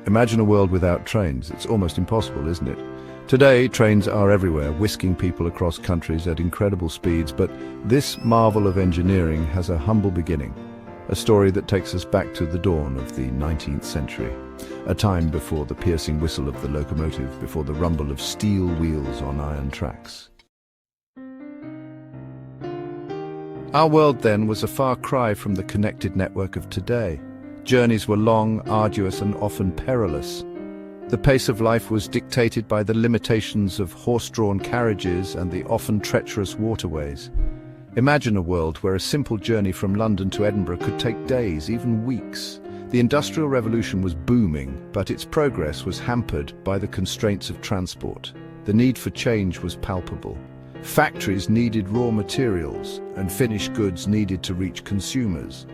Imagine a world without trains. It's almost impossible, isn't it? Today, trains are everywhere, whisking people across countries at incredible speeds, but this marvel of engineering has a humble beginning, a story that takes us back to the dawn of the 19th century, a time before the piercing whistle of the locomotive, before the rumble of steel wheels on iron tracks. Our world then was a far cry from the connected network of today. Journeys were long, arduous, and often perilous. The pace of life was dictated by the limitations of horse-drawn carriages and the often treacherous waterways. Imagine a world where a simple journey from London to Edinburgh could take days, even weeks. The Industrial Revolution was booming, but its progress was hampered by the constraints of transport. The need for change was palpable. Factories needed raw materials, and finished goods needed to reach consumers.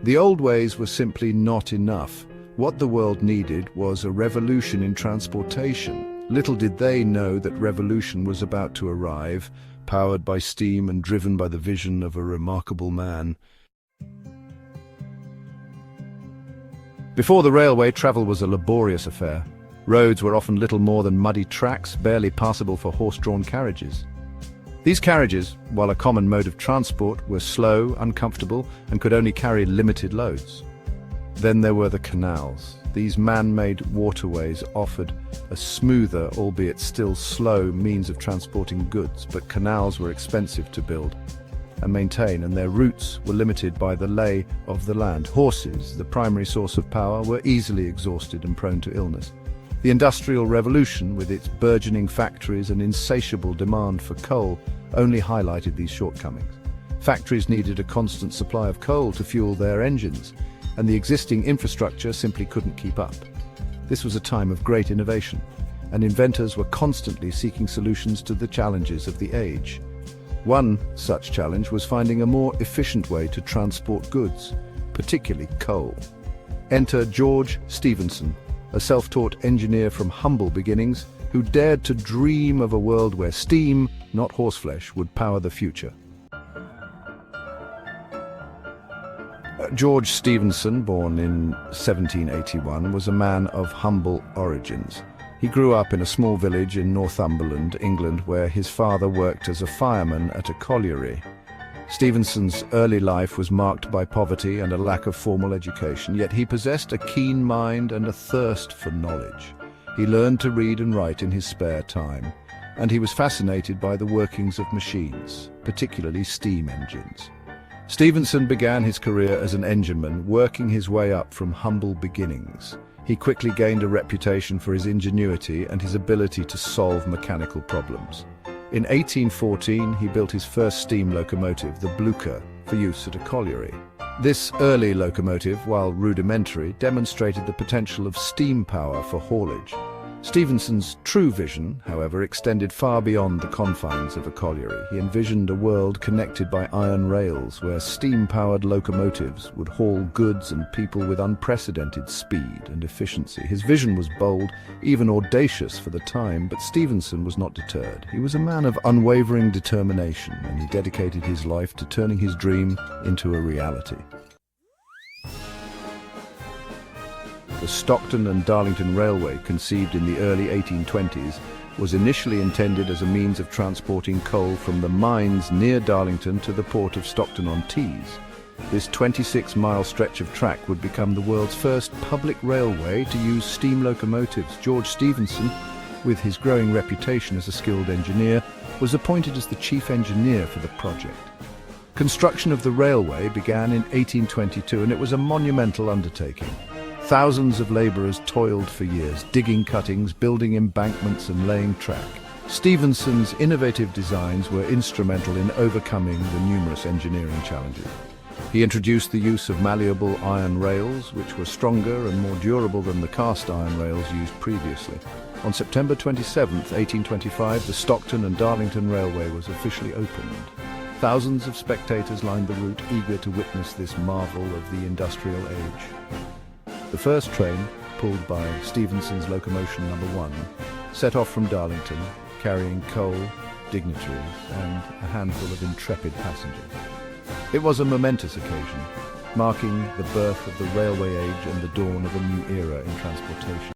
The old ways were simply not enough. What the world needed was a revolution in transportation. Little did they know that revolution was about to arrive, powered by steam and driven by the vision of a remarkable man. Before the railway, travel was a laborious affair. Roads were often little more than muddy tracks, barely passable for horse-drawn carriages. These carriages, while a common mode of transport, were slow, uncomfortable, and could only carry limited loads. Then there were the canals. These man-made waterways offered a smoother, albeit still slow, means of transporting goods, but canals were expensive to build and maintain, and their routes were limited by the lay of the land. Horses, the primary source of power, were easily exhausted and prone to illness. The Industrial Revolution, with its burgeoning factories and insatiable demand for coal, only highlighted these shortcomings. Factories needed a constant supply of coal to fuel their engines, and the existing infrastructure simply couldn't keep up. This was a time of great innovation, and inventors were constantly seeking solutions to the challenges of the age. One such challenge was finding a more efficient way to transport goods, particularly coal. Enter George Stephenson, a self-taught engineer from humble beginnings who dared to dream of a world where steam, not horseflesh, would power the future. George Stephenson, born in 1781, was a man of humble origins. He grew up in a small village in Northumberland, England, where his father worked as a fireman at a colliery. Stevenson's early life was marked by poverty and a lack of formal education, yet he possessed a keen mind and a thirst for knowledge. He learned to read and write in his spare time, and he was fascinated by the workings of machines, particularly steam engines. Stephenson began his career as an engineman, working his way up from humble beginnings. He quickly gained a reputation for his ingenuity and his ability to solve mechanical problems. In 1814, he built his first steam locomotive, the Blucher, for use at a colliery. This early locomotive, while rudimentary, demonstrated the potential of steam power for haulage. Stephenson's true vision, however, extended far beyond the confines of a colliery. He envisioned a world connected by iron rails, where steam-powered locomotives would haul goods and people with unprecedented speed and efficiency. His vision was bold, even audacious for the time, but Stephenson was not deterred. He was a man of unwavering determination, and he dedicated his life to turning his dream into a reality. The Stockton and Darlington Railway, conceived in the early 1820s, was initially intended as a means of transporting coal from the mines near Darlington to the port of Stockton-on-Tees. This 26-mile stretch of track would become the world's first public railway to use steam locomotives. George Stephenson, with his growing reputation as a skilled engineer, was appointed as the chief engineer for the project. Construction of the railway began in 1822, and it was a monumental undertaking. Thousands of labourers toiled for years, digging cuttings, building embankments and laying track. Stephenson's innovative designs were instrumental in overcoming the numerous engineering challenges. He introduced the use of malleable iron rails, which were stronger and more durable than the cast iron rails used previously. On September 27, 1825, the Stockton and Darlington Railway was officially opened. Thousands of spectators lined the route, eager to witness this marvel of the industrial age. The first train, pulled by Stephenson's locomotion number 1, set off from Darlington, carrying coal, dignitaries, and a handful of intrepid passengers. It was a momentous occasion, marking the birth of the railway age and the dawn of a new era in transportation.